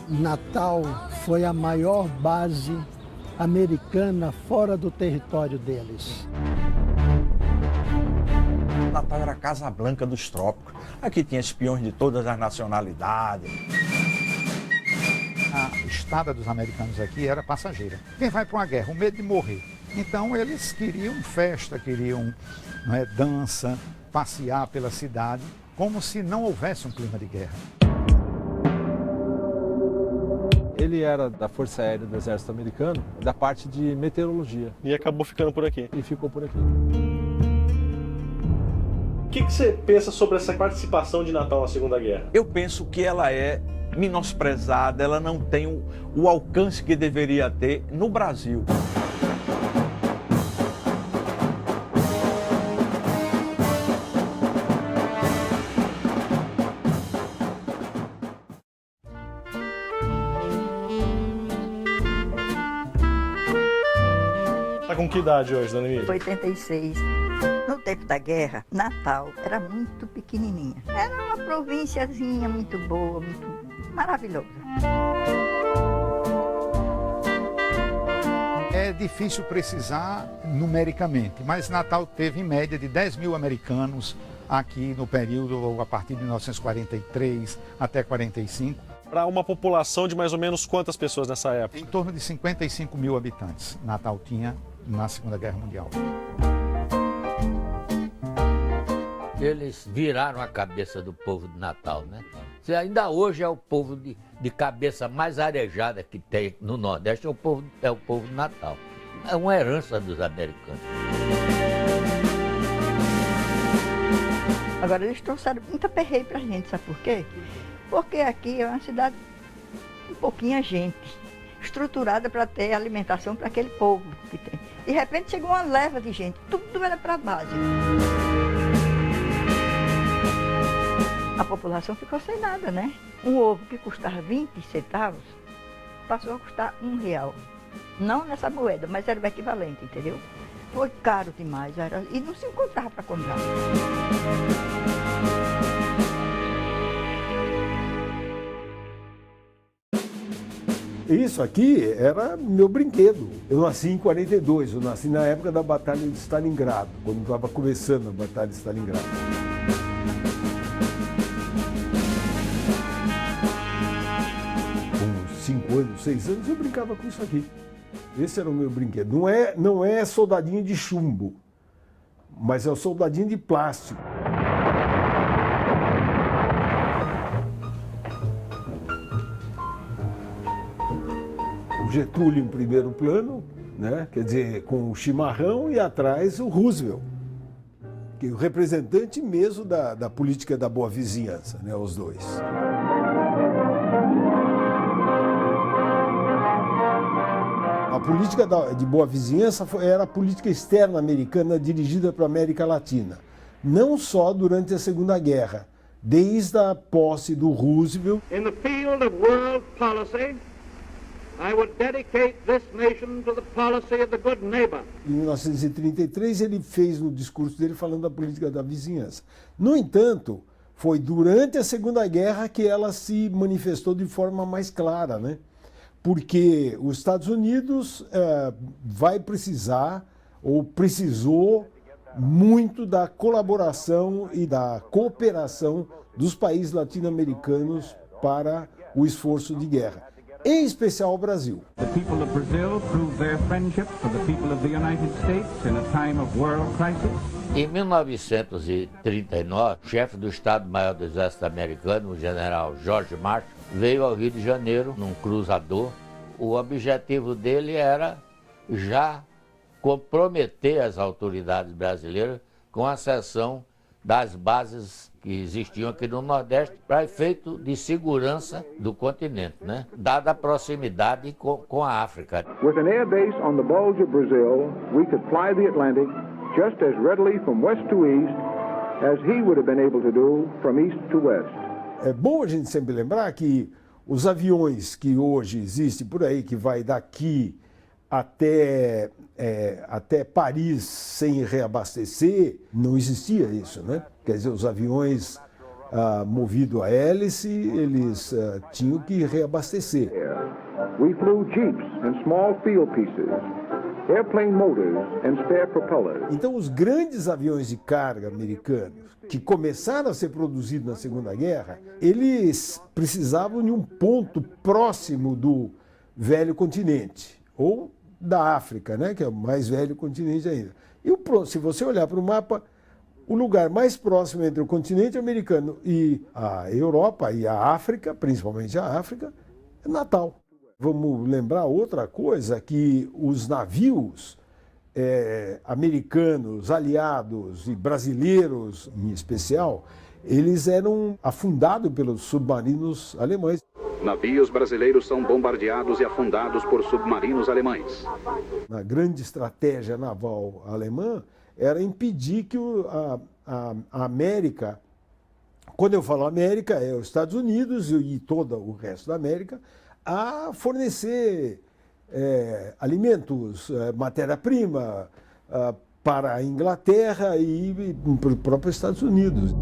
Natal foi a maior base americana fora do território deles. Natal era a Casa Branca dos trópicos. Aqui tinha espiões de todas as nacionalidades. A estada dos americanos aqui era passageira. Quem vai para uma guerra? O medo de morrer. Então eles queriam festa, queriam dança, passear pela cidade, como se não houvesse um clima de guerra. Ele era da Força Aérea do Exército Americano, da parte de meteorologia. E acabou ficando por aqui. E ficou por aqui. O que você pensa sobre essa participação de Natal na Segunda Guerra? Eu penso que ela é menosprezada, ela não tem o alcance que deveria ter no Brasil. Tá com que idade hoje, dona Emília? 86. No tempo da guerra, Natal era muito pequenininha. Era uma provínciazinha muito boa, muito maravilhosa. É difícil precisar numericamente, mas Natal teve em média de 10 mil americanos aqui no período a partir de 1943 até 45. Para uma população de mais ou menos quantas pessoas nessa época? Em torno de 55 mil habitantes Natal tinha na Segunda Guerra Mundial. Eles viraram a cabeça do povo de Natal, né? Ainda hoje é o povo de cabeça mais arejada que tem no Nordeste, é o povo de Natal. É uma herança dos americanos. Agora eles trouxeram muito aperreio pra gente, sabe por quê? Porque aqui é uma cidade com pouquinha gente, estruturada para ter alimentação para aquele povo que tem. De repente chegou uma leva de gente, tudo era para base. A população ficou sem nada, né? Um ovo que custava 20 centavos passou a custar R$1. Não nessa moeda, mas era o equivalente, entendeu? Foi caro demais e não se encontrava para comprar. Isso aqui era meu brinquedo. Eu nasci em 42, eu nasci na época da Batalha de Stalingrado, quando estava começando a Batalha de Stalingrado. Com 5 anos, 6 anos, eu brincava com isso aqui. Esse era o meu brinquedo. Não é soldadinho de chumbo, mas é o soldadinho de plástico. Getúlio em primeiro plano, né? Quer dizer, com o chimarrão e atrás o Roosevelt, que é o representante mesmo da política da boa vizinhança, né? Os dois. A política de boa vizinhança era a política externa americana dirigida para a América Latina, não só durante a Segunda Guerra, desde a posse do Roosevelt. In the field of world policy, I would dedicate this nation to the policy of the good neighbor. Em 1933, ele fez no discurso dele falando da política da vizinhança. No entanto, foi durante a Segunda Guerra que ela se manifestou de forma mais clara, né? Porque os Estados Unidos vai precisar, ou precisou, muito da colaboração e da cooperação dos países latino-americanos para o esforço de guerra. em especial ao Brasil. The people of Brazil proved their friendship for the people of the United States in a time of world crisis. Em 1939, o chefe do Estado-Maior do Exército Americano, o general George Marshall, veio ao Rio de Janeiro num cruzador. O objetivo dele era já comprometer as autoridades brasileiras com a cessão das bases que existiam aqui no Nordeste para efeito de segurança do continente, né? Dada a proximidade com a África. With an air base on the bulge of Brazil, we could fly the Atlantic just as readily from west to east as he would have been able to do from east to west. É bom a gente sempre lembrar que os aviões que hoje existem por aí, que vai daqui até Paris sem reabastecer, não existia isso, né? Quer dizer, os aviões movidos a hélice, eles tinham que reabastecer. We flew jeeps and small field pieces, airplane motors and spare propellers. Então, os grandes aviões de carga americanos que começaram a ser produzidos na Segunda Guerra, eles precisavam de um ponto próximo do velho continente, ou da África, né, que é o mais velho continente ainda. E se você olhar para o mapa, o lugar mais próximo entre o continente americano e a Europa e a África, principalmente a África, é Natal. Vamos lembrar outra coisa, que os navios americanos, aliados e brasileiros em especial, eles eram afundados pelos submarinos alemães. Navios brasileiros são bombardeados e afundados por submarinos alemães. A grande estratégia naval alemã era impedir que a América, quando eu falo América, é os Estados Unidos e todo o resto da América, a fornecer alimentos, matéria-prima para a Inglaterra e para os próprios Estados Unidos.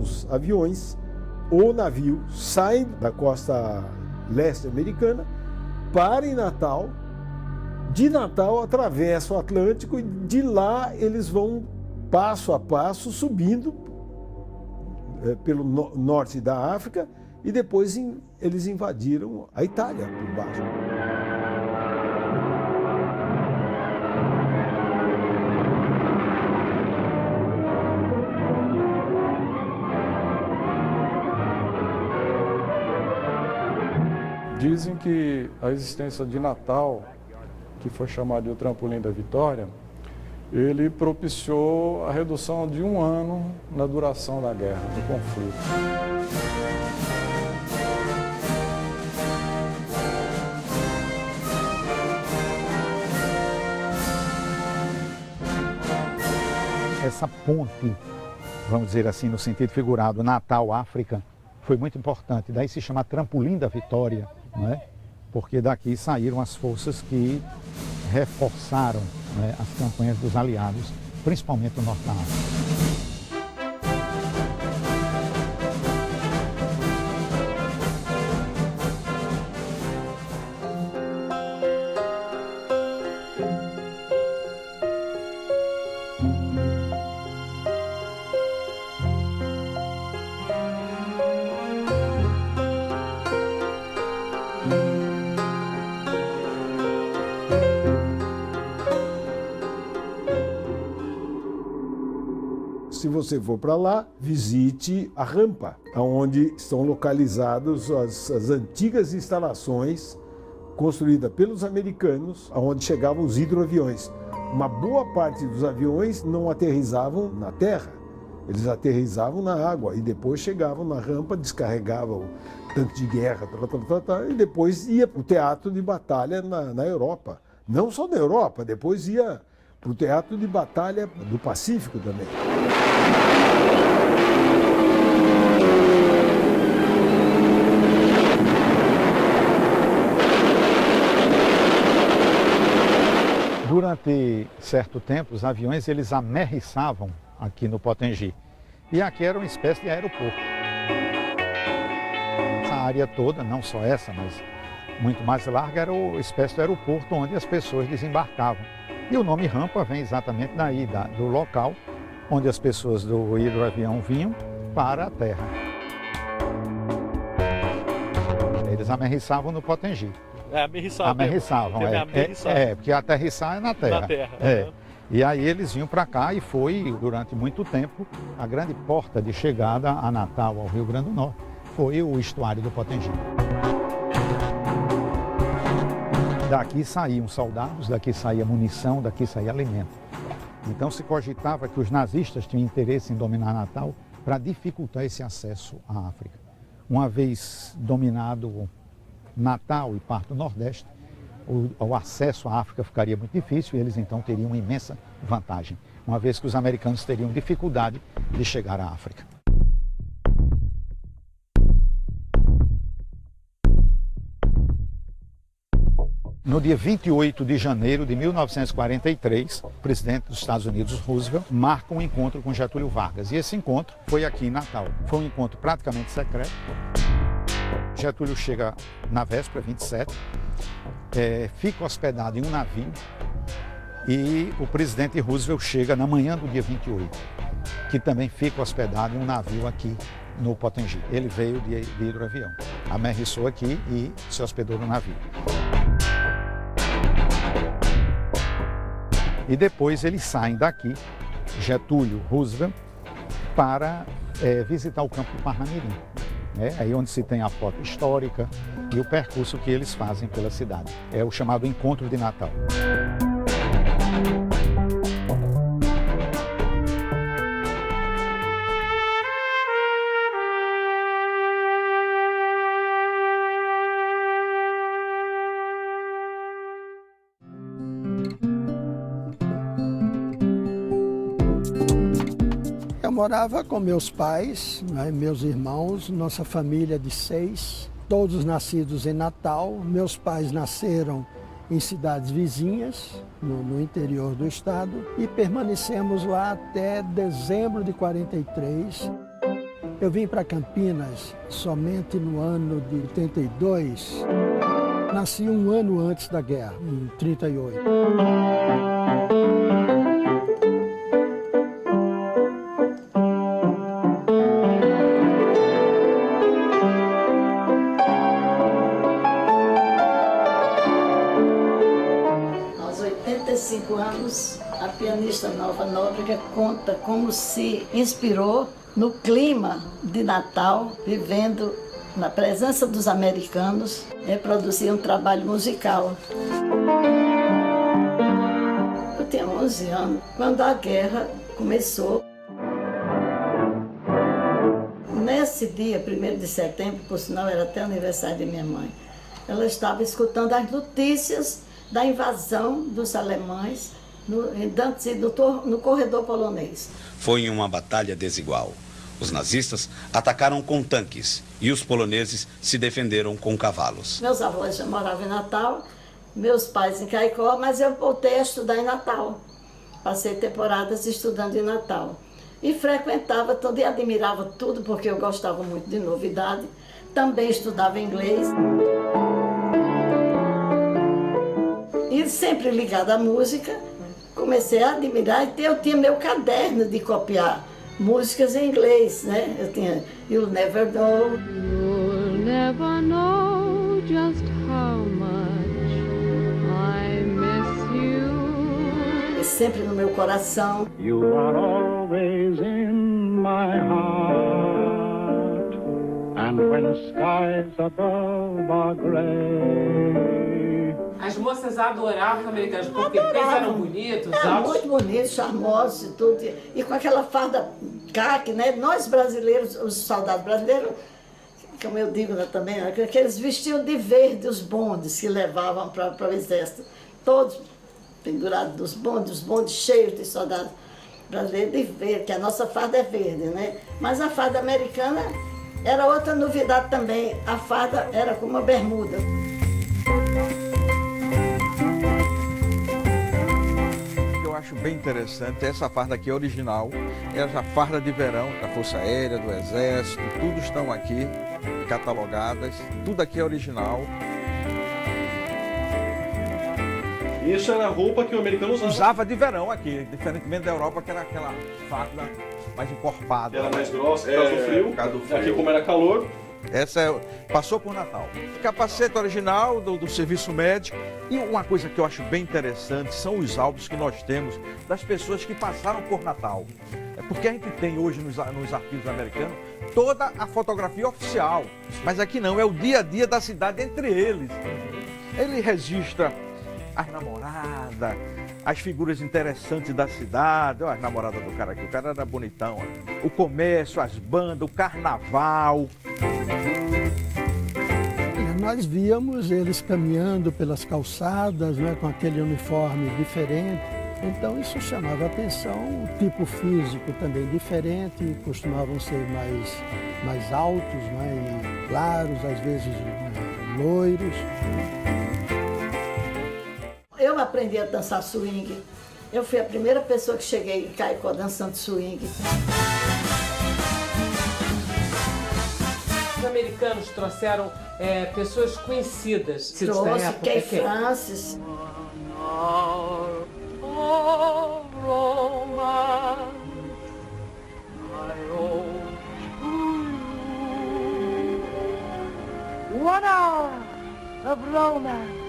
Os aviões ou navios saem da costa leste americana, param em Natal, de Natal atravessam o Atlântico e de lá eles vão passo a passo subindo pelo norte da África e depois eles invadiram a Itália por baixo. Dizem que a existência de Natal, que foi chamado de o Trampolim da Vitória, ele propiciou a redução de 1 ano na duração da guerra, do conflito. Essa ponte, vamos dizer assim, no sentido figurado, Natal-África, foi muito importante. Daí se chama Trampolim da Vitória, não é? Porque daqui saíram as forças que reforçaram, né, as campanhas dos aliados, principalmente no norte da África. Se você for para lá, visite a rampa, onde estão localizadas as antigas instalações construídas pelos americanos, onde chegavam os hidroaviões. Uma boa parte dos aviões não aterrissavam na terra, eles aterrissavam na água e depois chegavam na rampa, descarregavam o tanque de guerra, e depois ia para o teatro de batalha na Europa. Não só na Europa, depois ia para o teatro de batalha do Pacífico também. Durante certo tempo, os aviões eles amerrissavam aqui no Potengi. E aqui era uma espécie de aeroporto. Essa área toda, não só essa, mas muito mais larga, era uma espécie de aeroporto onde as pessoas desembarcavam. E o nome rampa vem exatamente daí, do local onde as pessoas do hidroavião vinham para a terra. Eles amerrissavam no Potengi. Amerrissavam, porque aterrissar é na terra. Na terra. É. E aí eles vinham para cá e foi, durante muito tempo, a grande porta de chegada a Natal, ao Rio Grande do Norte, foi o estuário do Potengi. Daqui saíam soldados, daqui saía munição, daqui saía alimento. Então se cogitava que os nazistas tinham interesse em dominar Natal para dificultar esse acesso à África. Uma vez dominado Natal e parte do Nordeste, o acesso à África ficaria muito difícil e eles então teriam uma imensa vantagem, uma vez que os americanos teriam dificuldade de chegar à África. No dia 28 de janeiro de 1943, o presidente dos Estados Unidos, Roosevelt, marca um encontro com Getúlio Vargas. E esse encontro foi aqui em Natal. Foi um encontro praticamente secreto. Getúlio chega na véspera, 27, fica hospedado em um navio e o presidente Roosevelt chega na manhã do dia 28, que também fica hospedado em um navio aqui no Potengi. Ele veio de hidroavião, amerrissou aqui e se hospedou no navio. E depois eles saem daqui, Getúlio, Roosevelt, para visitar o campo do Parnamirim. Aí onde se tem a foto histórica e o percurso que eles fazem pela cidade. É o chamado Encontro de Natal. Eu morava com meus pais, meus irmãos, nossa família de 6, todos nascidos em Natal. Meus pais nasceram em cidades vizinhas, no interior do estado, e permanecemos lá até dezembro de 43. Eu vim para Campinas somente no ano de 82. Nasci um ano antes da guerra, em 38. Anos, a pianista Nova Nóbrega conta como se inspirou no clima de Natal, vivendo na presença dos americanos, produzia um trabalho musical. Eu tinha 11 anos, quando a guerra começou. Nesse dia, 1º de setembro, por sinal era até o aniversário de minha mãe, ela estava escutando as notícias da invasão dos alemães no corredor polonês. Foi em uma batalha desigual. Os nazistas atacaram com tanques e os poloneses se defenderam com cavalos. Meus avós já moravam em Natal, meus pais em Caicó, mas eu voltei a estudar em Natal. Passei temporadas estudando em Natal. E frequentava tudo e admirava tudo, porque eu gostava muito de novidade. Também estudava inglês. E sempre ligada à música, comecei a admirar. E eu tinha meu caderno de copiar músicas em inglês, né? Eu tinha You'll Never Know. You'll never know just how much I miss you. E sempre no meu coração. You are always in my heart. And when skies above are gray. As moças adoravam os americanos, porque eles eram bonitos, altos. Muito bonitos, charmosos e tudo. E com aquela farda caque, né? Nós brasileiros, os soldados brasileiros, como eu digo também, que eles vestiam de verde os bondes que levavam para o exército. Todos pendurados dos bondes, os bondes cheios de soldados brasileiros de verde, que a nossa farda é verde, né? Mas a farda americana era outra novidade também. A farda era com uma bermuda. Eu acho bem interessante, essa farda aqui é original, é a farda de verão da Força Aérea, do Exército, tudo estão aqui catalogadas, tudo aqui é original. Isso era a roupa que o americano usava. Usava de verão aqui, diferentemente da Europa, que era aquela farda mais encorpada. Era mais grossa, por causa do frio. Por causa do frio. Aqui, como era calor. Essa passou por Natal. Capacete original do serviço médico. E uma coisa que eu acho bem interessante são os álbuns que nós temos das pessoas que passaram por Natal. É porque a gente tem hoje nos arquivos americanos toda a fotografia oficial. Mas aqui não, é o dia a dia da cidade entre eles. Ele registra as namoradas, as figuras interessantes da cidade. Olha as namoradas do cara aqui, o cara era bonitão. Olha. O comércio, as bandas, o carnaval. Nós víamos eles caminhando pelas calçadas, né, com aquele uniforme diferente. Então isso chamava atenção, o tipo físico também diferente, costumavam ser mais altos, mais claros, às vezes loiros. Eu aprendi a dançar swing. Eu fui a primeira pessoa que cheguei em Caicó dançando swing. Os americanos trouxeram pessoas conhecidas. Trouxe Kay Francis. One hour of romance.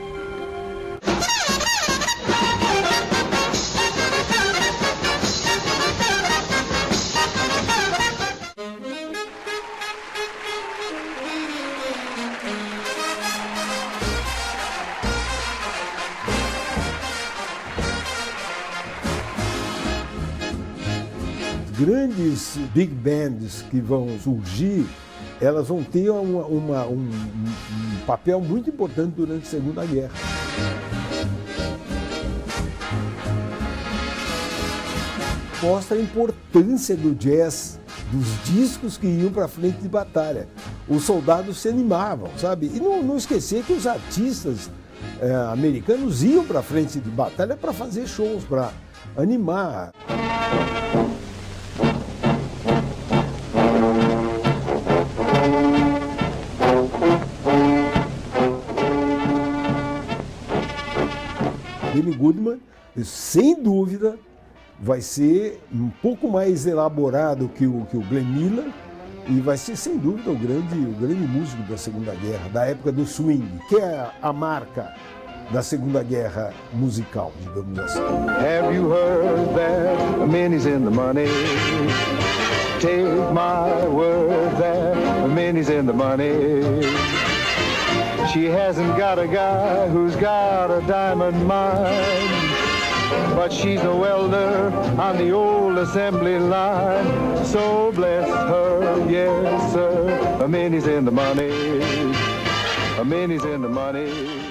Grandes big bands que vão surgir, elas vão ter um papel muito importante durante a Segunda Guerra. Mostra a importância do jazz, dos discos que iam para frente de batalha. Os soldados se animavam, sabe? E não esquecer que os artistas americanos iam para frente de batalha para fazer shows, para animar. Benny Goodman, sem dúvida, vai ser um pouco mais elaborado que o Glenn Miller e vai ser, sem dúvida, o grande músico da Segunda Guerra, da época do swing, que é a marca da Segunda Guerra musical, digamos assim. Have you heard that a minnie's in the money? Take my word that a minnie's in the money. She hasn't got a guy who's got a diamond mine, but she's a welder on the old assembly line. So bless her, yes sir, a minnie's in the money, a minnie's in the money.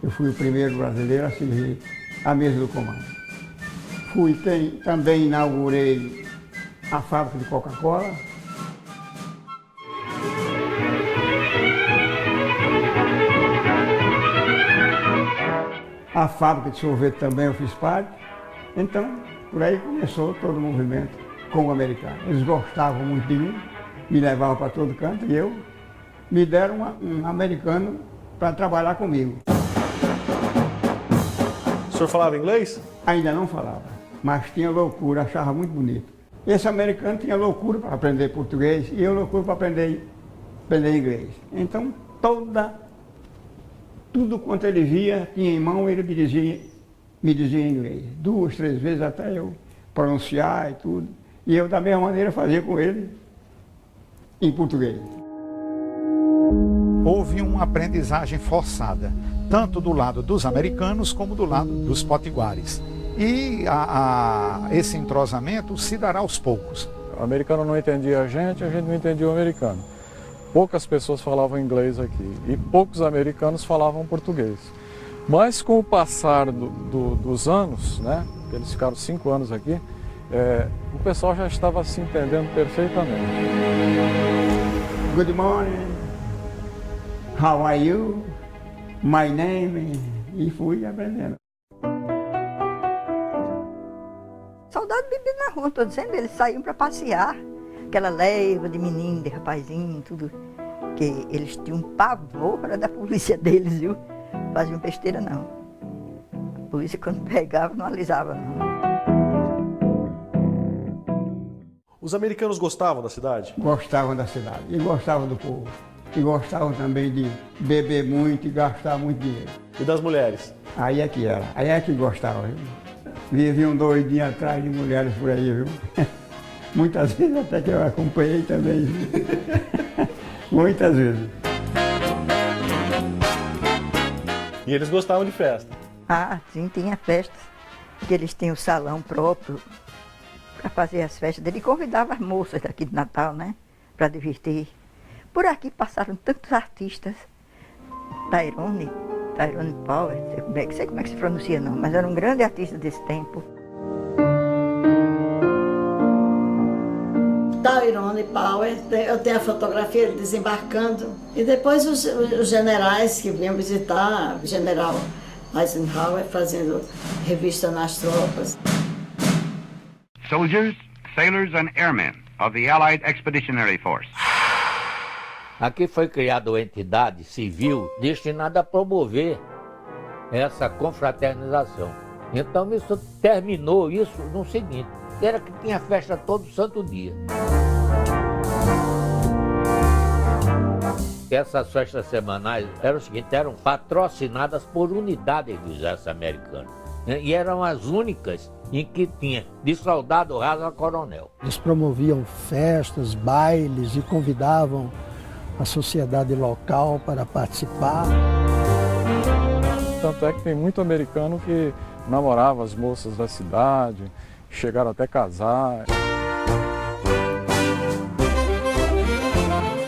Eu fui o primeiro brasileiro a servir a mesa do comando. Também inaugurei a fábrica de Coca-Cola. A fábrica de sorvete também eu fiz parte. Então, por aí começou todo o movimento com o americano. Eles gostavam muito de mim, me levavam para todo canto e me deram um americano para trabalhar comigo. O senhor falava inglês? Ainda não falava, mas tinha loucura, achava muito bonito. Esse americano tinha loucura para aprender português e eu loucura para aprender inglês. Então, tudo quanto ele via, tinha em mão, ele me dizia em inglês. 2, 3 vezes até eu pronunciar e tudo. E eu, da mesma maneira, fazia com ele em português. Houve uma aprendizagem forçada, tanto do lado dos americanos como do lado dos potiguares. E esse entrosamento se dará aos poucos. O americano não entendia a gente não entendia o americano. Poucas pessoas falavam inglês aqui e poucos americanos falavam português. Mas com o passar dos anos, né, eles ficaram 5 anos aqui, o pessoal já estava se entendendo perfeitamente. Good morning, how are you, my name, e fui aprendendo. rua, estou dizendo, eles saíam para passear. Aquela leva de menino, de rapazinho, tudo. Que eles tinham um pavor da polícia deles, viu? Faziam besteira não. A polícia quando pegava não alisava não. Os americanos gostavam da cidade? Gostavam da cidade e gostavam do povo. E gostavam também de beber muito e gastar muito dinheiro. E das mulheres? Aí é que era, aí é que gostavam, viu? Viviam doidinhos atrás de mulheres por aí, viu? Muitas vezes até que eu acompanhei também, viu? Muitas vezes. E eles gostavam de festa? Ah, sim, tinha festas. Que eles tinham o salão próprio para fazer as festas dele. E convidava as moças daqui de Natal, né? Para divertir. Por aqui passaram tantos artistas. Tyrone Power, sei como é que se pronuncia não, mas era um grande artista desse tempo. Tyrone Power, eu tenho a fotografia ele desembarcando. E depois os generais que vinham visitar, o general Eisenhower fazendo revista nas tropas. Soldiers, sailors and airmen of the Allied Expeditionary Force. Aqui foi criada uma entidade civil destinada a promover essa confraternização. Então isso terminou isso no seguinte, era que tinha festa todo santo dia. Essas festas semanais eram o seguinte, eram patrocinadas por unidades do exército americano. E eram as únicas em que tinha de soldado raso a coronel. Eles promoviam festas, bailes e convidavam a sociedade local para participar. Tanto é que tem muito americano que namorava as moças da cidade, chegaram até casar.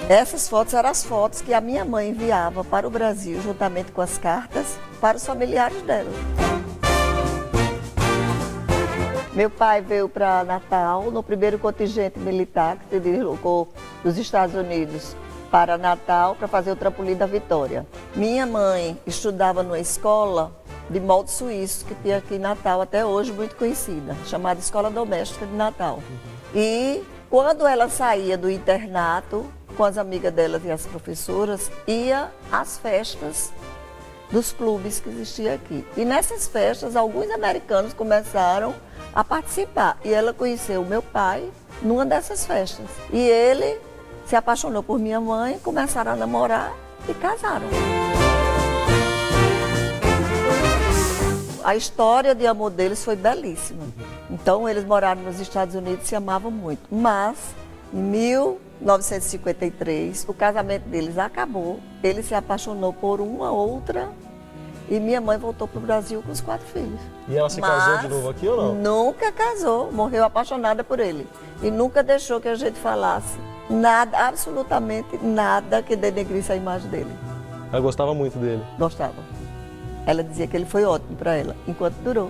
Essas fotos eram as fotos que a minha mãe enviava para o Brasil, juntamente com as cartas, para os familiares dela. Meu pai veio para Natal no primeiro contingente militar que se deslocou dos Estados Unidos para Natal para fazer o trampolim da Vitória. Minha mãe estudava numa escola de molde suíço que tem aqui em Natal até hoje muito conhecida, chamada Escola Doméstica de Natal. E quando ela saía do internato, com as amigas delas e as professoras, ia às festas dos clubes que existiam aqui. E nessas festas, alguns americanos começaram a participar. E ela conheceu o meu pai numa dessas festas. E ele se apaixonou por minha mãe, começaram a namorar e casaram. A história de amor deles foi belíssima. Então, eles moraram nos Estados Unidos e se amavam muito. Mas, em 1953, o casamento deles acabou. Ele se apaixonou por uma outra e minha mãe voltou para o Brasil com os 4 filhos. E ela se casou de novo aqui ou não? Nunca casou, morreu apaixonada por ele. E nunca deixou que a gente falasse nada, absolutamente nada que denegrisse a imagem dele. Ela gostava muito dele? Gostava. Ela dizia que ele foi ótimo para ela, enquanto durou.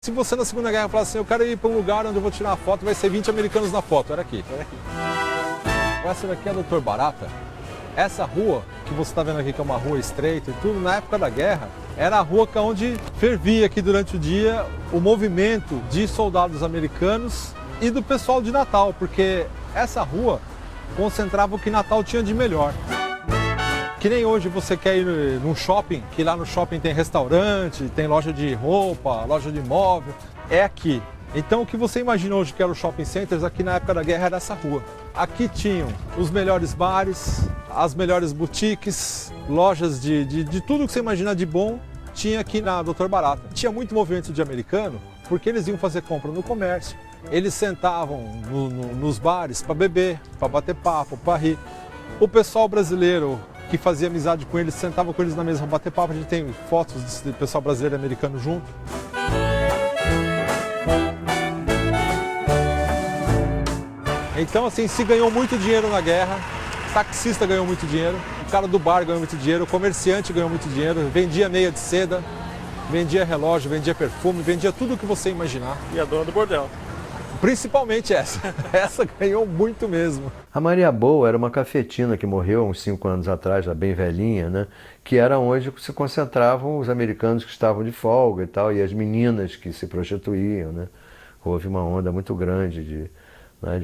Se você na Segunda Guerra falasse assim, eu quero ir para um lugar onde eu vou tirar uma foto, vai ser 20 americanos na foto, era aqui. Essa daqui é a Doutor Barata. Essa rua que você está vendo aqui, que é uma rua estreita e tudo, na época da guerra, era a rua onde fervia aqui durante o dia o movimento de soldados americanos e do pessoal de Natal, porque essa rua concentrava o que Natal tinha de melhor. Que nem hoje você quer ir num shopping, que lá no shopping tem restaurante, tem loja de roupa, loja de móvel, é aqui. Então o que você imagina hoje que era o shopping centers, aqui na época da guerra era essa rua. Aqui tinham os melhores bares, as melhores boutiques, lojas de tudo que você imaginar de bom, tinha aqui na Doutor Barata. Tinha muito movimento de americano, porque eles iam fazer compra no comércio. Eles sentavam nos bares para beber, para bater papo, para rir. O pessoal brasileiro que fazia amizade com eles, sentava com eles na mesa para bater papo. A gente tem fotos do pessoal brasileiro e americano junto. Então, assim, se ganhou muito dinheiro na guerra, o taxista ganhou muito dinheiro, o cara do bar ganhou muito dinheiro, o comerciante ganhou muito dinheiro, vendia meia de seda, vendia relógio, vendia perfume, vendia tudo o que você imaginar. E a dona do bordel? Principalmente essa. Essa ganhou muito mesmo. A Maria Boa era uma cafetina que morreu uns 5 anos atrás, já bem velhinha, né? Que era onde se concentravam os americanos que estavam de folga e tal, e as meninas que se prostituíam, né? Houve uma onda muito grande de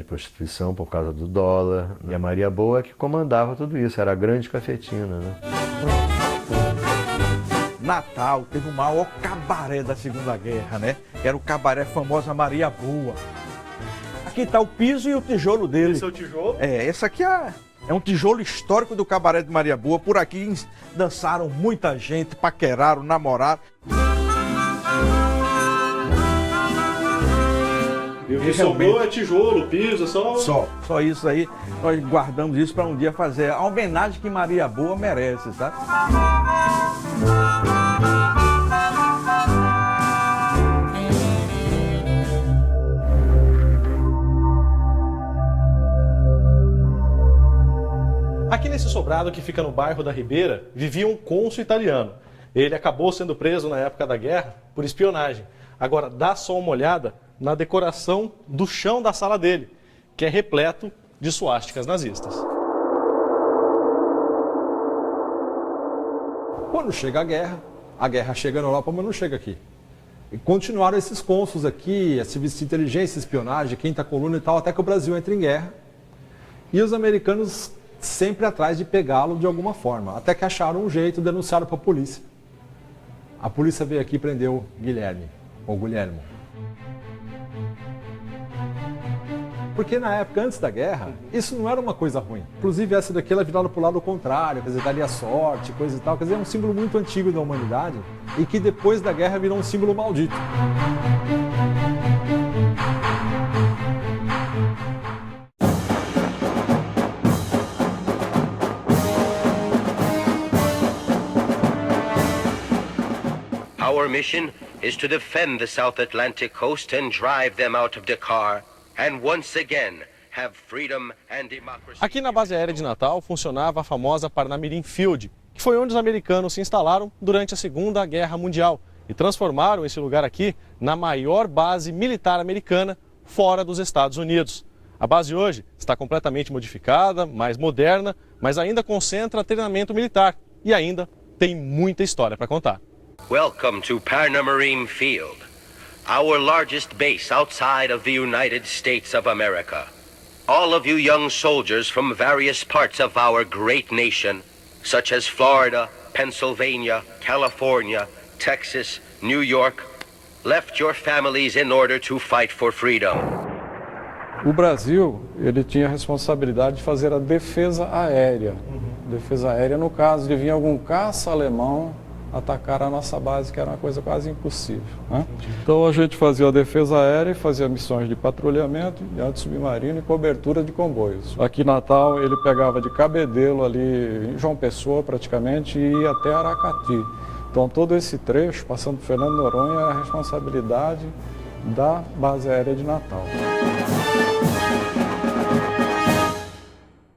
prostituição por causa do dólar. E a Maria Boa é que comandava tudo isso, era a grande cafetina, né? Natal teve o maior cabaré da Segunda Guerra, né? Era o cabaré famosa Maria Boa. Aqui está o piso e o tijolo dele. Esse é o tijolo? Esse aqui é um tijolo histórico do cabaré de Maria Boa. Por aqui dançaram muita gente, paqueraram, namoraram. E o que sobrou é tijolo, piso, é Só isso aí. Nós guardamos isso para um dia fazer a homenagem que Maria Boa merece, sabe? Aqui nesse sobrado que fica no bairro da Ribeira, vivia um cônsul italiano. Ele acabou sendo preso na época da guerra por espionagem. Agora, dá só uma olhada na decoração do chão da sala dele, que é repleto de suásticas nazistas. Quando chega a guerra chega na Europa, mas não chega aqui. E continuaram esses cônsuls aqui, a serviço de inteligência, espionagem, quinta coluna e tal, até que o Brasil entra em guerra. E os americanos sempre atrás de pegá-lo de alguma forma, até que acharam um jeito, denunciaram para a polícia. A polícia veio aqui e prendeu Guilherme. Porque na época, antes da guerra, isso não era uma coisa ruim. Inclusive essa daqui, ela virava para o lado contrário, quer dizer, daria sorte, coisa e tal. Quer dizer, é um símbolo muito antigo da humanidade e que depois da guerra virou um símbolo maldito. Our mission is to defend the South Atlantic coast and drive them out of Dakar, and once again have freedom and democracy. Aqui na base aérea de Natal funcionava a famosa Parnamirim Field, que foi onde os americanos se instalaram durante a Segunda Guerra Mundial e transformaram esse lugar aqui na maior base militar americana fora dos Estados Unidos. A base hoje está completamente modificada, mais moderna, mas ainda concentra treinamento militar e ainda tem muita história para contar. Welcome to Parnamirim Field, our largest base outside of the United States of America. All of you young soldiers from various parts of our great nation, such as Florida, Pennsylvania, California, Texas, New York, left your families in order to fight for freedom. O Brasil, ele tinha a responsabilidade de fazer a defesa aérea. Defesa aérea, no caso de vir algum caça alemão atacar a nossa base, que era uma coisa quase impossível, né? Então a gente fazia a defesa aérea e fazia missões de patrulhamento, de antissubmarino e cobertura de comboios. Aqui em Natal ele pegava de Cabedelo ali em João Pessoa praticamente e ia até Aracati. Então todo esse trecho, passando por Fernando Noronha, era a responsabilidade da base aérea de Natal.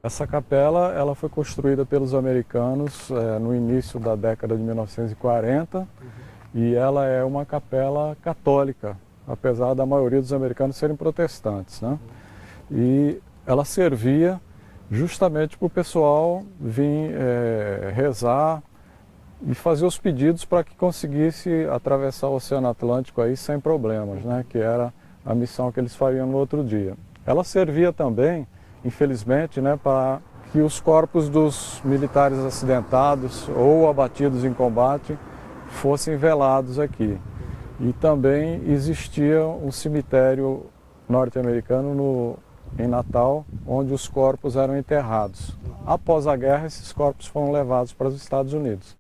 Essa capela ela foi construída pelos americanos no início da década de 1940 e ela é uma capela católica, apesar da maioria dos americanos serem protestantes, né? E ela servia justamente para o pessoal vir rezar e fazer os pedidos para que conseguisse atravessar o Oceano Atlântico aí sem problemas, né? Que era a missão que eles fariam no outro dia. Ela servia também, infelizmente, né, para que os corpos dos militares acidentados ou abatidos em combate fossem velados aqui. E também existia um cemitério norte-americano em Natal, onde os corpos eram enterrados. Após a guerra, esses corpos foram levados para os Estados Unidos.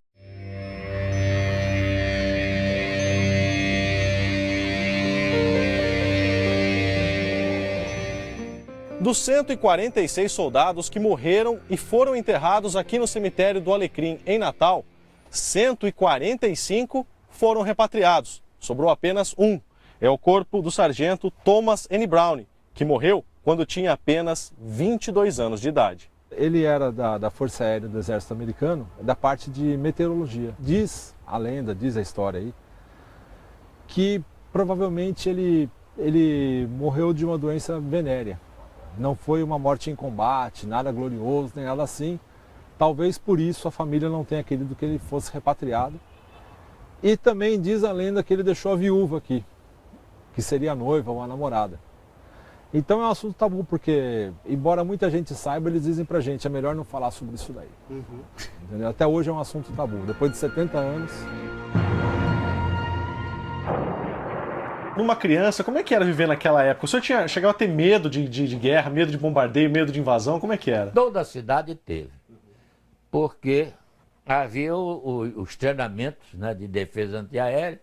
Dos 146 soldados que morreram e foram enterrados aqui no cemitério do Alecrim, em Natal, 145 foram repatriados. Sobrou apenas um. É o corpo do sargento Thomas N. Brown, que morreu quando tinha apenas 22 anos de idade. Ele era da Força Aérea do Exército Americano, da parte de meteorologia. Diz a lenda, diz a história aí, que provavelmente ele ele morreu de uma doença venérea. Não foi uma morte em combate, nada glorioso, nem nada assim. Talvez por isso a família não tenha querido que ele fosse repatriado. E também diz a lenda que ele deixou a viúva aqui, que seria a noiva ou a namorada. Então é um assunto tabu, porque, embora muita gente saiba, eles dizem pra gente, é melhor não falar sobre isso daí. Entendeu? Até hoje é um assunto tabu. Depois de 70 anos... Numa criança, como é que era viver naquela época? O senhor chegava a ter medo de guerra, medo de bombardeio, medo de invasão? Como é que era? Toda a cidade teve, porque havia os treinamentos, né, de defesa antiaérea,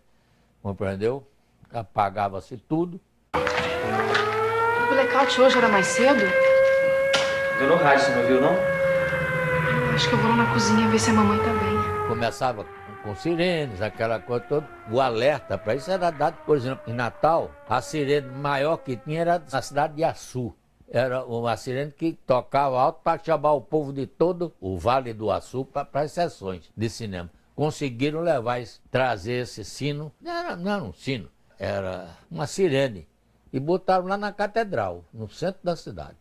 compreendeu? Apagava-se tudo. O blackout hoje era mais cedo? Deu no rádio, você não viu, não? Eu acho que eu vou lá na cozinha ver se a mamãe tá bem. Começava com sirenes, aquela coisa toda. O alerta para isso era dado, por exemplo, em Natal, a sirene maior que tinha era na cidade de Açu. Era uma sirene que tocava alto para chamar o povo de todo o Vale do Açu para as sessões de cinema. Conseguiram levar, trazer esse sino, não era um sino, era uma sirene. E botaram lá na catedral, no centro da cidade.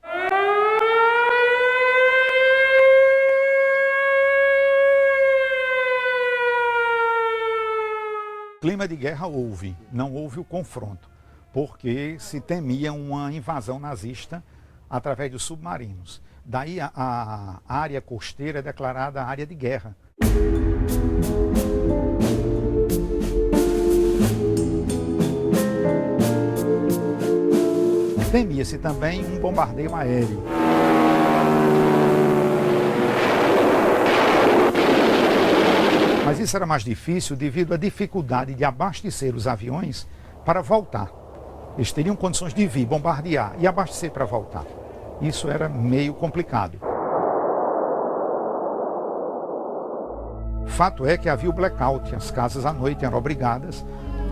Clima de guerra houve, não houve o confronto, porque se temia uma invasão nazista através dos submarinos. Daí a área costeira é declarada área de guerra. Temia-se também um bombardeio aéreo. Mas isso era mais difícil devido à dificuldade de abastecer os aviões para voltar. Eles teriam condições de vir, bombardear e abastecer para voltar. Isso era meio complicado. Fato é que havia o blackout, as casas à noite eram obrigadas,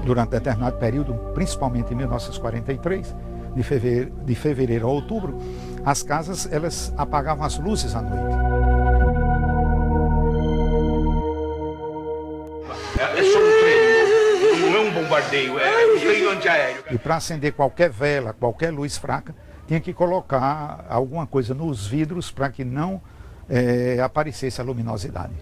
durante determinado período, principalmente em 1943, de fevereiro a outubro, as casas elas apagavam as luzes à noite. É só um treino, não é um bombardeio, é um treino antiaéreo. E para acender qualquer vela, qualquer luz fraca, tinha que colocar alguma coisa nos vidros para que não aparecesse a luminosidade.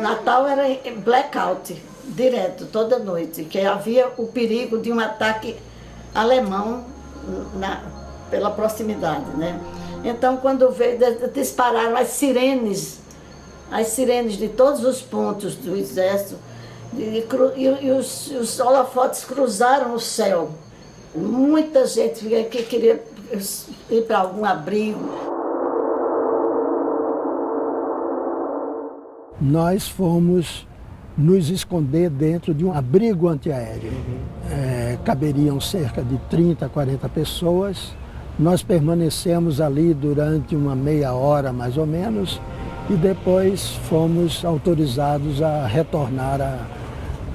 Natal era blackout, direto, toda noite, que havia o perigo de um ataque alemão pela proximidade, né? Então, quando veio, dispararam as sirenes de todos os pontos do exército, e os holofotes cruzaram o céu. Muita gente que queria ir para algum abrigo. Nós fomos nos esconder dentro de um abrigo antiaéreo. Caberiam cerca de 30, 40 pessoas. Nós permanecemos ali durante uma meia hora, mais ou menos, e depois fomos autorizados a retornar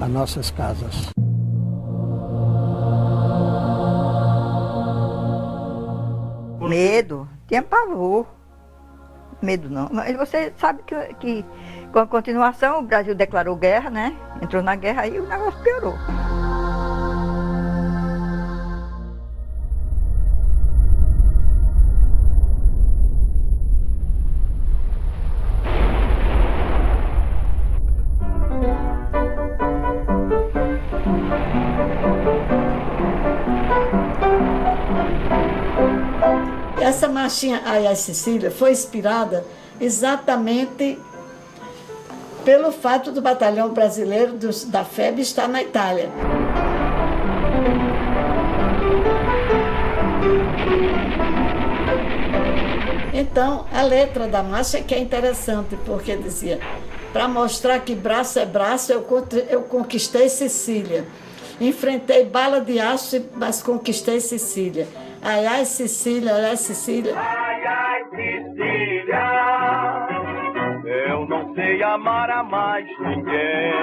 a nossas casas. Medo, tinha pavor. Medo não. Você sabe que com a continuação o Brasil declarou guerra, né? Entrou na guerra e o negócio piorou. Essa marchinha Ai, ai, Cecília foi inspirada exatamente pelo fato do batalhão brasileiro da FEB estar na Itália. Então, a letra da marcha que é interessante, porque dizia: para mostrar que braço é braço, eu conquistei Sicília. Enfrentei bala de aço, mas conquistei Sicília. Ai, ai, Sicília, ai, ai, Sicília. Ai, ai, Sicília, eu não sei amar a mais ninguém,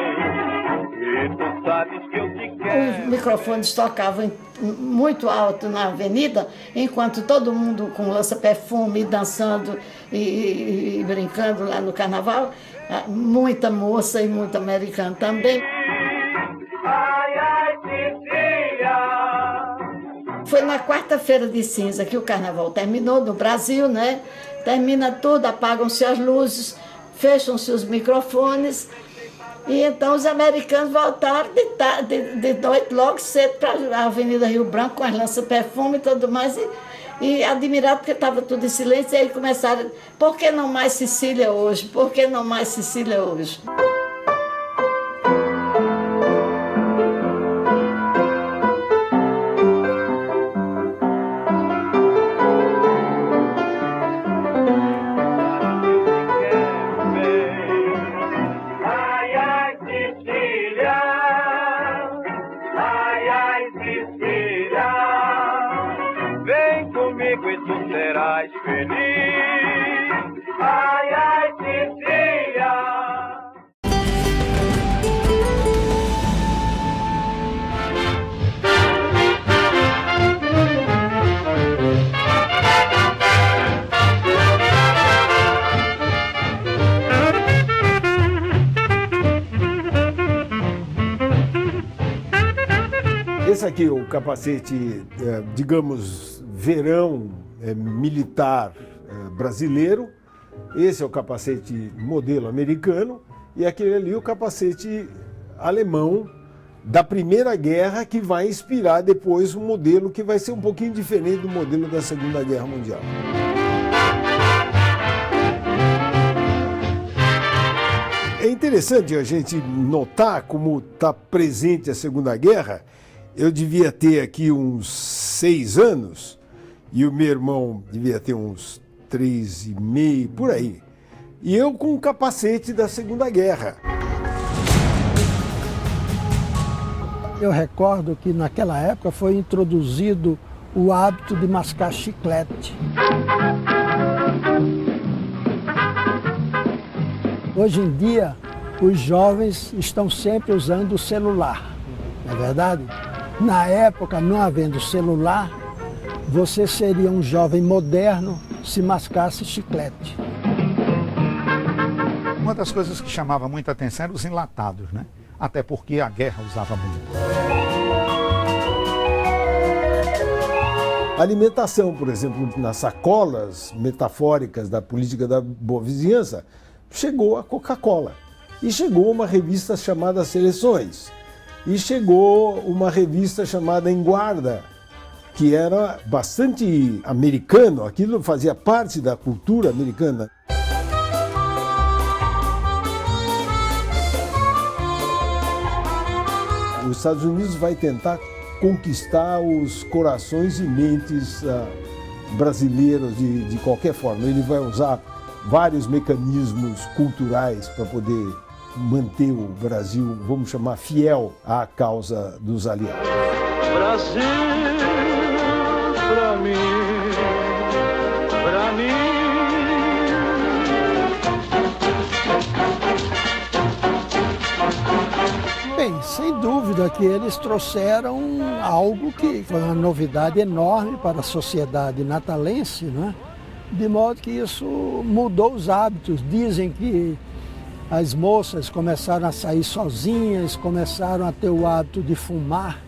e tu sabes que eu te quero. Os microfones tocavam muito alto na avenida, enquanto todo mundo com lança-perfume, dançando e brincando lá no carnaval. Muita moça e muito americano também. foi na quarta-feira de cinza que o carnaval terminou no Brasil, né? Termina tudo, apagam-se as luzes, fecham-se os microfones. E então os americanos voltaram de noite, logo cedo, para a Avenida Rio Branco, com as lança-perfume e tudo mais, e admirado porque estava tudo em silêncio, e aí começaram, por que não mais Sicília hoje? Por que não mais Sicília hoje? Esse aqui é o capacete, digamos, verão militar brasileiro. Esse é o capacete modelo americano. E aquele ali é o capacete alemão da Primeira Guerra, que vai inspirar depois um modelo que vai ser um pouquinho diferente do modelo da Segunda Guerra Mundial. É interessante a gente notar como está presente a Segunda Guerra. Eu devia ter aqui uns 6 anos e o meu irmão devia ter uns 3,5, por aí. E eu com o capacete da Segunda Guerra. Eu recordo que naquela época foi introduzido o hábito de mascar chiclete. Hoje em dia, os jovens estão sempre usando o celular, não é verdade? Na época, não havendo celular, você seria um jovem moderno se mascasse chiclete. Uma das coisas que chamava muita atenção eram os enlatados, né? Até porque a guerra usava muito. A alimentação, por exemplo, nas sacolas metafóricas da política da boa vizinhança, chegou a Coca-Cola. E chegou uma revista chamada Seleções. E chegou uma revista chamada Em Guarda, que era bastante americano, aquilo fazia parte da cultura americana. Os Estados Unidos vai tentar conquistar os corações e mentes brasileiros de qualquer forma. Ele vai usar vários mecanismos culturais para poder manter o Brasil, vamos chamar, fiel à causa dos aliados. Brasil, pra mim, pra mim. Bem, sem dúvida que eles trouxeram algo que foi uma novidade enorme para a sociedade natalense, né? De modo que isso mudou os hábitos. Dizem que as moças começaram a sair sozinhas, começaram a ter o hábito de fumar,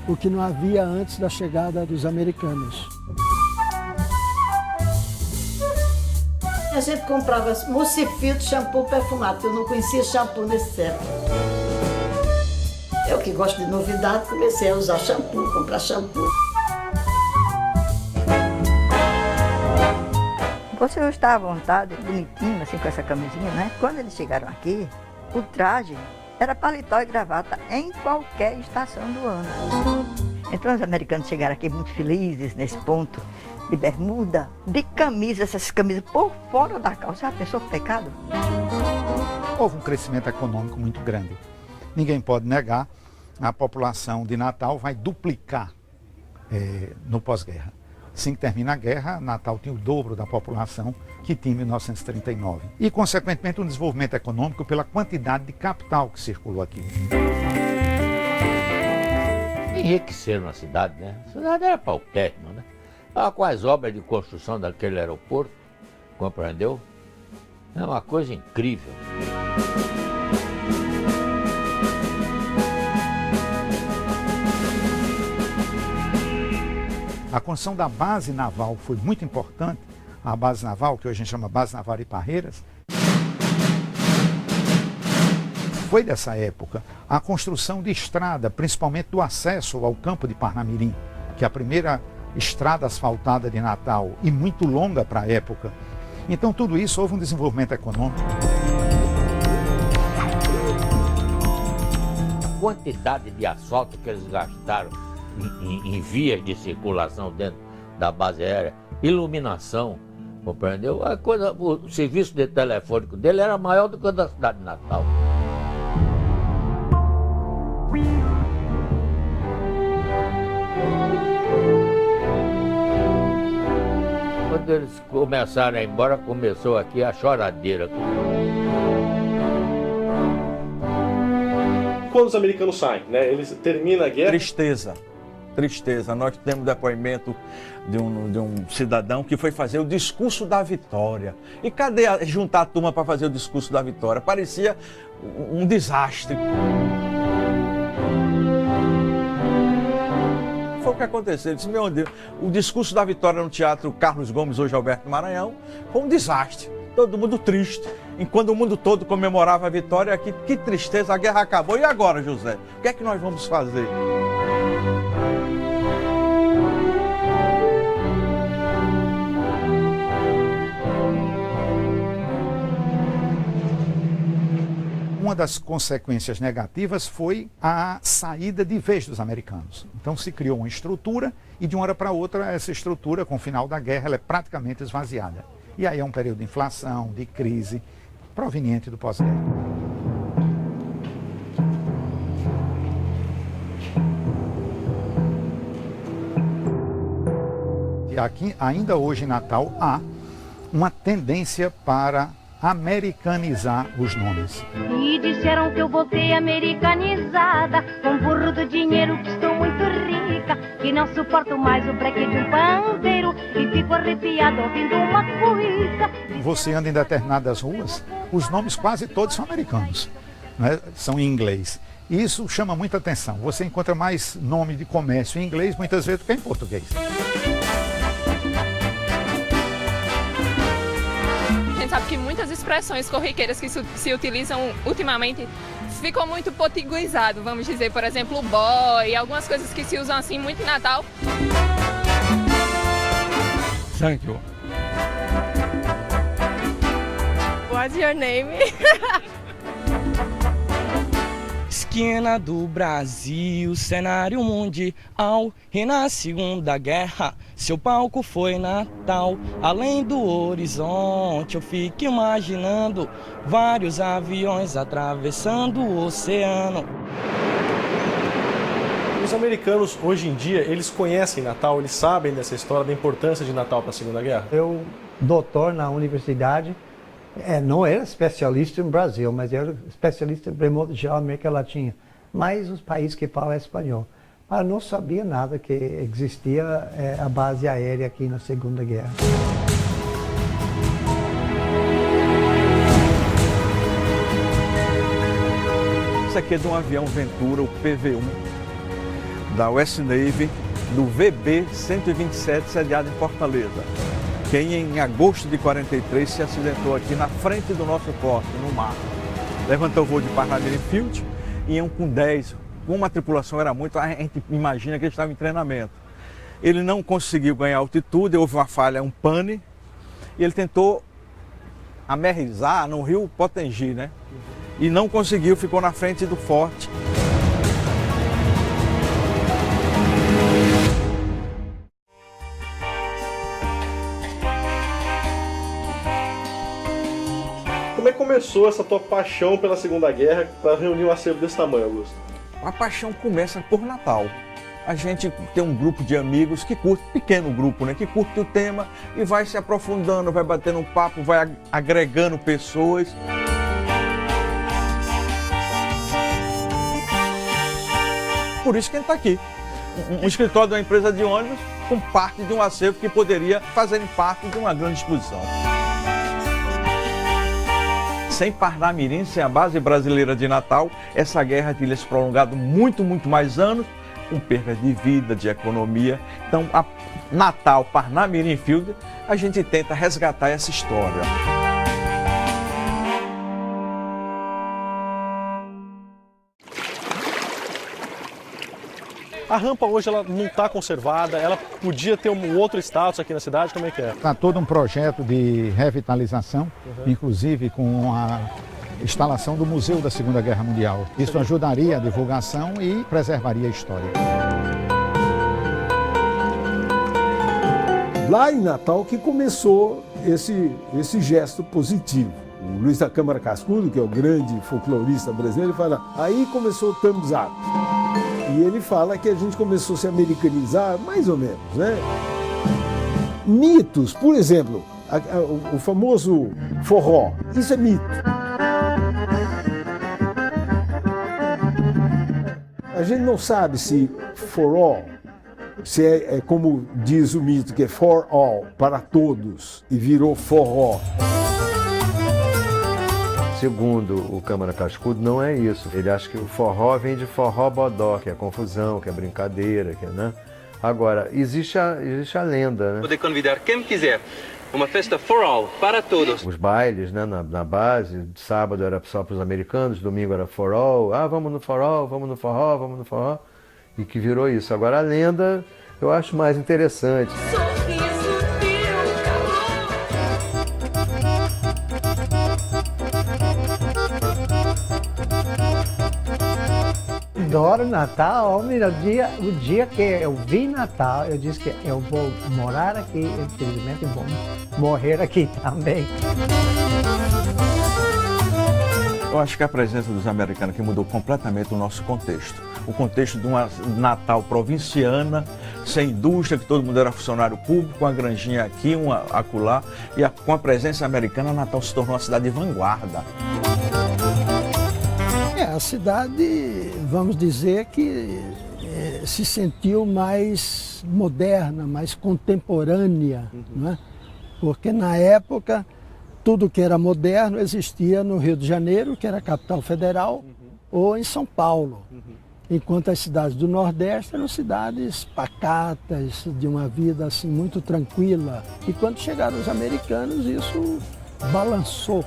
o que não havia antes da chegada dos americanos. A gente comprava Muscifito, shampoo perfumado, porque eu não conhecia shampoo nesse século. Eu que gosto de novidade, comecei a usar shampoo, comprar shampoo. Você está à vontade, bonitinho, assim, com essa camisinha, né? Quando eles chegaram aqui, o traje era paletó e gravata em qualquer estação do ano. Então os americanos chegaram aqui muito felizes nesse ponto, de bermuda, de camisa, essas camisas por fora da calça. Já pensou que pecado? Houve um crescimento econômico muito grande. Ninguém pode negar, a população de Natal vai duplicar no pós-guerra. Assim que termina a guerra, Natal tinha o dobro da população que tinha em 1939. E, consequentemente, um desenvolvimento econômico pela quantidade de capital que circulou aqui. Enriqueceram a cidade, né? A cidade era paupérrima, né? Com as obras de construção daquele aeroporto, compreendeu? É uma coisa incrível. A construção da base naval foi muito importante, a base naval, que hoje a gente chama Base Naval de Parreiras. Foi dessa época a construção de estrada, principalmente do acesso ao campo de Parnamirim, que é a primeira estrada asfaltada de Natal e muito longa para a época. Então tudo isso houve um desenvolvimento econômico. A quantidade de asfalto que eles gastaram em vias de circulação dentro da base aérea, iluminação, compreendeu? O serviço de telefônico dele era maior do que o da cidade de Natal. Quando eles começaram a ir embora, começou aqui a choradeira. Quando os americanos saem, né, eles terminam a guerra... Tristeza. Nós temos depoimento de um cidadão que foi fazer o discurso da vitória. E cadê juntar a turma para fazer o discurso da vitória? Parecia um desastre. Foi o que aconteceu. Ele disse, meu Deus, o discurso da vitória no Teatro Carlos Gomes, hoje Alberto Maranhão, foi um desastre. Todo mundo triste. Enquanto o mundo todo comemorava a vitória, que tristeza, a guerra acabou. E agora, José? O que é que nós vamos fazer? Uma das consequências negativas foi a saída de vez dos americanos. Então se criou uma estrutura e de uma hora para outra essa estrutura, com o final da guerra, ela é praticamente esvaziada. E aí é um período de inflação, de crise, proveniente do pós-guerra. E aqui, ainda hoje em Natal, há uma tendência para americanizar os nomes. E disseram que eu voltei americanizada, com burro do dinheiro que estou muito rica, que não suporto mais o breque de um pandeiro e fico arrepiado ouvindo uma cuíca. Você anda em determinadas ruas, os nomes quase todos são americanos, né? São em inglês. E isso chama muita atenção. Você encontra mais nome de comércio em inglês muitas vezes do que em português. Sabe que muitas expressões corriqueiras que se utilizam ultimamente ficou muito potiguizado, vamos dizer, por exemplo, o boy, algumas coisas que se usam assim muito em Natal. Thank you. What's your name? Esquina do Brasil, cenário mundial, e na Segunda Guerra, seu palco foi Natal. Além do horizonte, eu fico imaginando vários aviões atravessando o oceano. Os americanos, hoje em dia, eles conhecem Natal, eles sabem dessa história, da importância de Natal para a Segunda Guerra? Eu, doutor na universidade, não era especialista no Brasil, mas era especialista em modo geral América Latina, mais os países que falam espanhol. Mas não sabia nada que existia a base aérea aqui na Segunda Guerra. Isso aqui é de um avião Ventura, o PV-1, da US Navy, do VB-127, sediado em Fortaleza. Quem em agosto de 43 se acidentou aqui na frente do nosso porto, no mar. Levantou o voo de Parnamirim Field, iam com 10, como a tripulação era muito, a gente imagina que ele estava em treinamento. Ele não conseguiu ganhar altitude, houve uma falha, um pane, e ele tentou amerrizar no rio Potengi, né? E não conseguiu, ficou na frente do forte. Como é que começou essa tua paixão pela Segunda Guerra para reunir um acervo desse tamanho, Augusto? A paixão começa por Natal. A gente tem um grupo de amigos que curte, pequeno grupo, né? Que curte o tema e vai se aprofundando, vai batendo um papo, vai agregando pessoas. Por isso que a gente está aqui. Um escritório de uma empresa de ônibus com parte de um acervo que poderia fazer parte de uma grande exposição. Sem Parnamirim, sem a base brasileira de Natal, essa guerra teria se prolongado muito mais anos com perda de vida, de economia. Então, a Natal, Parnamirim Field, a gente tenta resgatar essa história. A rampa hoje ela não está conservada, ela podia ter um outro status aqui na cidade, como é que é? Está todo um projeto de revitalização, inclusive com a instalação do Museu da Segunda Guerra Mundial. Isso ajudaria a divulgação e preservaria a história. Lá em Natal que começou esse gesto positivo. O Luiz da Câmara Cascudo, que é o grande folclorista brasileiro, ele fala, aí começou o thumbs up. E ele fala que a gente começou a se americanizar, mais ou menos, né? Mitos, por exemplo, o famoso forró, isso é mito. A gente não sabe se forró, se é como diz o mito, que é for all, para todos, e virou forró. Segundo o Câmara Cascudo, não é isso. Ele acha que o forró vem de forró bodó, que é confusão, que é brincadeira, que é, né? Agora, existe a lenda, né? Poder convidar quem quiser. Uma festa for all, para todos. Os bailes, né, na base, sábado era só para os americanos, domingo era for all. Ah, vamos no forró, vamos no forró, vamos no forró. E que virou isso. Agora, a lenda eu acho mais interessante. Adoro Natal, o dia que eu vi Natal, eu disse que eu vou morar aqui, infelizmente vou morrer aqui também. Eu acho que a presença dos americanos que mudou completamente o nosso contexto. O contexto de uma Natal provinciana, sem indústria, que todo mundo era funcionário público, com a granjinha aqui, uma acolá, e com a presença americana, Natal se tornou uma cidade de vanguarda. A cidade, vamos dizer que se sentiu mais moderna, mais contemporânea, né? Porque na época tudo que era moderno existia no Rio de Janeiro, que era a capital federal, ou em São Paulo. Enquanto as cidades do Nordeste eram cidades pacatas, de uma vida assim muito tranquila. E quando chegaram os americanos, isso balançou.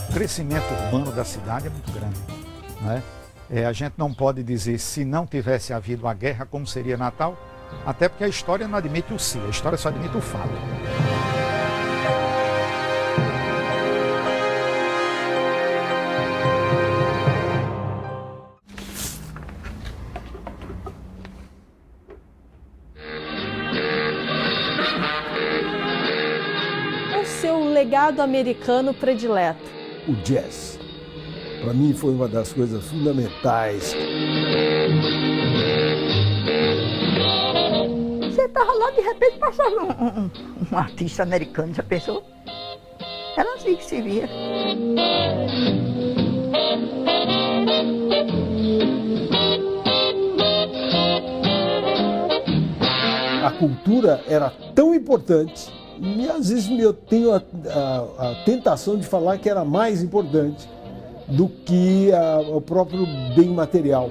O crescimento urbano da cidade é muito grande, né? A gente não pode dizer se não tivesse havido a guerra como seria Natal, até porque a história não admite o se, a história só admite o fato. O seu legado americano predileto? O jazz. Para mim foi uma das coisas fundamentais. Você estava lá, de repente passava um artista americano, já pensou? Era assim que se via. A cultura era tão importante, e às vezes eu tenho a tentação de falar que era mais importante do que o próprio bem material.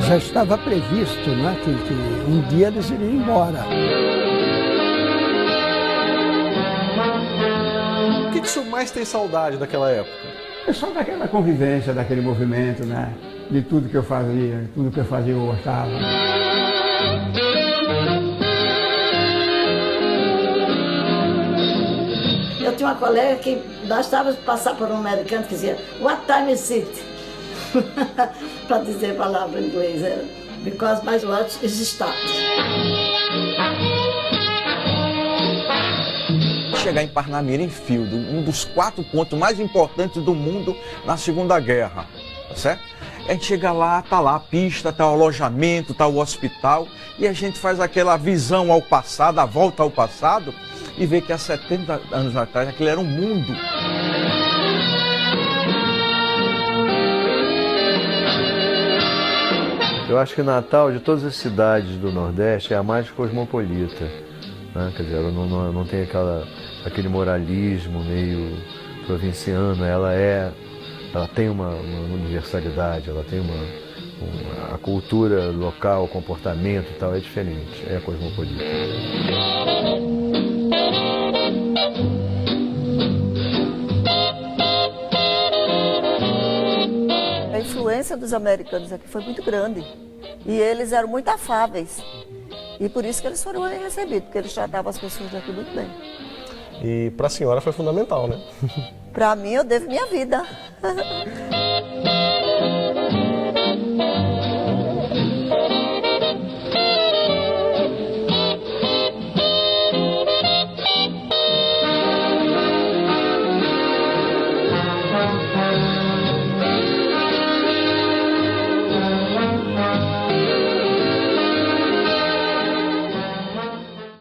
Já estava previsto, né, que um dia eles iriam embora. O que o senhor mais tem saudade daquela época? É só daquela convivência, daquele movimento, né? De tudo que eu fazia, tudo que eu fazia eu gostava. Eu tinha uma colega que bastava passar por um americano que dizia "What time is it?" para dizer a palavra em inglês. Era "Because my watch is stopped." Chegar em Parnamirim Field, um dos 4 pontos mais importantes do mundo na Segunda Guerra, tá certo? A gente chega lá, tá lá a pista, tá o alojamento, tá o hospital, e a gente faz aquela visão ao passado, a volta ao passado, e vê que há 70 anos atrás aquele era um mundo. Eu acho que Natal, de todas as cidades do Nordeste, é a mais cosmopolita, né? Quer dizer, ela não tem aquele moralismo meio provinciano, ela tem uma universalidade, ela tem a cultura local, o comportamento e tal é diferente, é cosmopolita. A influência dos americanos aqui foi muito grande e eles eram muito afáveis e por isso que eles foram bem recebidos, porque eles tratavam as pessoas daqui muito bem. E para a senhora foi fundamental, né? Para mim, eu devo minha vida.